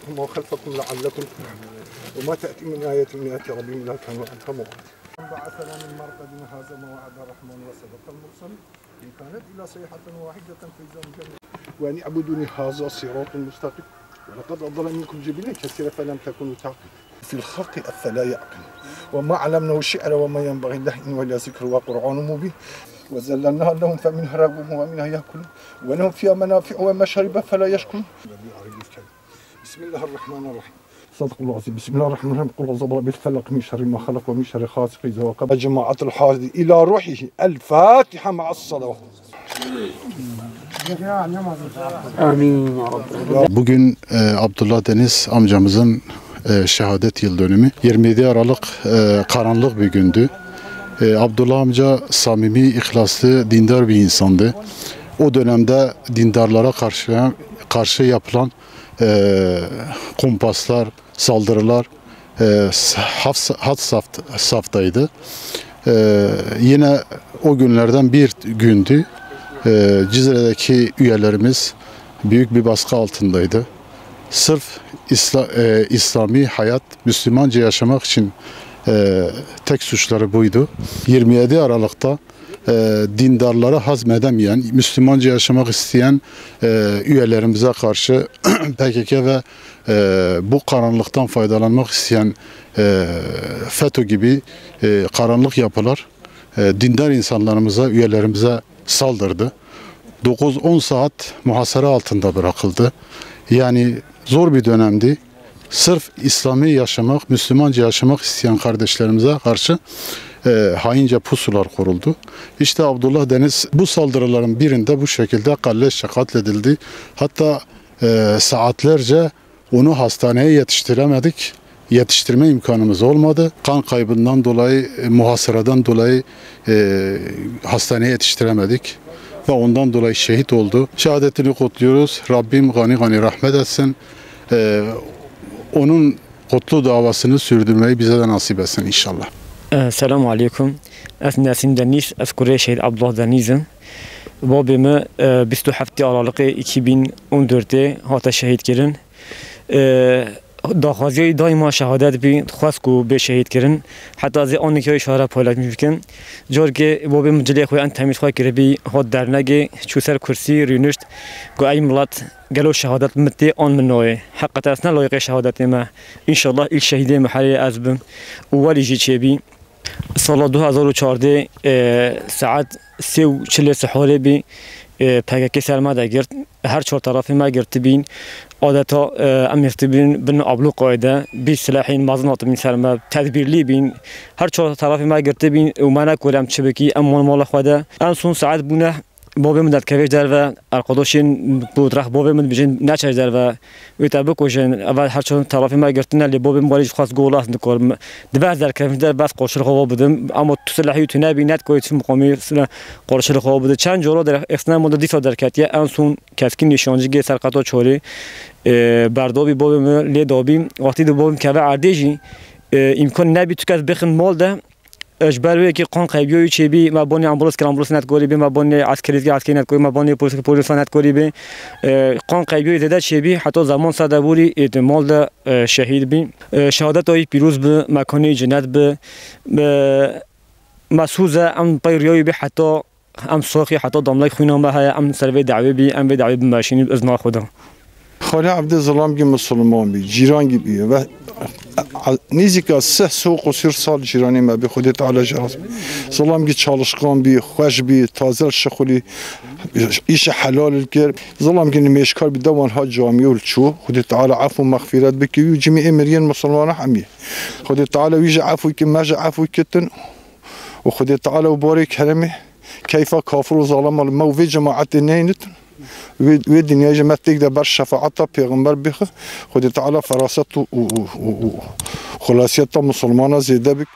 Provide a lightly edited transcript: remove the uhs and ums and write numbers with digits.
وما خلفكم لعلكم وما تأتي من آية من آيات ربهم إلا كانوا عنها معرضين. بعثنا من مرقدنا هذا ما وعد الرحمن وصدق المرسل إن كانت إلا صيحة واحدة في الجنة وأن اعبدوني هذا صراط مستقيم ولقد أضل منكم جبلا كثيرا فلم تكونوا تعقلون في الخلق أفلا يعقلون وما علمناه الشعر وما ينبغي له إن ولا ذكر وقرآن مبين وزللناها لهم فمنها ركوبهم ومنها يأكلون ولهم فيها منافع ومشارب فلا يشكرون. بسم الله الرحمن الرحيم. صدق الله العظيم. بسم الله الرحمن الرحيم. قل أعوذ برب الفلق من شر ما خلق ومن شر غاسق إذا وقب. جماعة الحاضر إلى روحه الفاتحة مع الصلوات. Amin ya Rabbi. Bugün Abdullah Deniz amcamızın şehadet yıl dönümü. 27 Aralık karanlık bir gündü. Abdullah amca samimi, ihlaslı, dindar bir insandı. O dönemde dindarlara karşı yapılan kumpaslar, saldırılar had saftaydı. Yine o günlerden bir gündü. Cizre'deki üyelerimiz büyük bir baskı altındaydı. Sırf İslami hayat, Müslümanca yaşamak için tek suçları buydu. 27 Aralık'ta dindarları hazmedemeyen, Müslümanca yaşamak isteyen üyelerimize karşı PKK ve bu karanlıktan faydalanmak isteyen FETÖ gibi karanlık yapılar dindar insanlarımıza, üyelerimize saldırdı. 9-10 saat muhasara altında bırakıldı. Yani zor bir dönemdi. Sırf İslami yaşamak, Müslümanca yaşamak isteyen kardeşlerimize karşı haince pusular kuruldu. İşte Abdullah Deniz bu saldırıların birinde bu şekilde kalleşçe katledildi. Hatta saatlerce onu hastaneye yetiştiremedik. Yetiştirme imkanımız olmadı. Kan kaybından dolayı, muhasaradan dolayı hastaneye yetiştiremedik. Ve ondan dolayı şehit oldu. Şehadetini kutluyoruz. Rabbim gani gani rahmet etsin. Onun kutlu davasını sürdürmeyi bize de nasip etsin inşallah. Selamun Aleyküm. Ez Nesim Deniz, ez Kurye Şehit Abdullah Deniz'im. Babamı 27 Aralık 2014'te hata şehit kirin. داخوازی دائما شهادت بی خواست کو به شهید کردن حتی از آن که اشاره پایلات میکنم جور که باب مجلی خوی ان تمیز خواه کرد بی خود در نگه چوسر کرسی رینشت کو ای ملت گلو شهادت متی آن منوی حقیقت اصلا لایق شهادت ما ان شاء الله ایک شهید محلی ازبم ولی جی چی بی سال 2014 ساعت 3:40 سحوری بی PKK سرمایه گرد هر چهار طرفی ما گرد بین عادتا امنیتی بین بین ابلو قاعده بی سلاحین مازنات بین سرمایه تدبیرلی بین هر چهار طرفی ما گرد بین و من اکولم چبکی امان مال خواده آن سون ساعت بونه بابی من دکویش در و ارقداشین بود رخ بابی من بیشتر نچش در و ویتابو کوشن اول هر چهار طرفی ما گرفتن لی بابی مالیش خواست گولاس نکرم دبیر در کویش در بس قرشل خواب بودم اما تو سلاحی تو نبی نت کویش مقامی قرشل خواب بوده چند جلو در اصلا مدت دیفا در کتیه آن سون کسکی نشانجی سرقتا چوری بردابی بابی من لی دابی وقتی دو بابی که عردیجی امکان نبی تو کس بخن مال ده اجباروی که قان قیبیوی چی بی مبانی امبولانس که امبولانس نت کوری بی مبانی عسکری نت کوری مبانی پلیس نت کوری بی قان قیبیوی زده چی بی حتی زمان صد بوری احتمال ده شهید بی شهادت های پیروز به مکانی جنت به مسوزه ام پیریوی بی حتی ام ساخی حتی داملای خوینام به ام سروی دعوی بی ام دعوی بماشینی از خدا خالی عبدالظلام gibi مسلمان بی جیران gibi و نزدیک 3 سوق و 30 سال جیرانی ما به خود تعالی جاز ظلام gibi çalışkan بی خوش بی تازه شغلی ایش حلال کرد ظلام gibi meşkar bir devan ha cami ol çu خود تعالی عفو مغفرت بکی و جمیع مرین مسلمان حمی خود تعالی ویج عفو کی ماج عفو کتن و خود تعالی و بارک کرمه کیف کافر و ظالم ما و جماعت نینت و دنیا جمعتك ده بر شفاعت پیغمبر بخ خود تعالی فراست و خلاصیت مسلمان زیده بک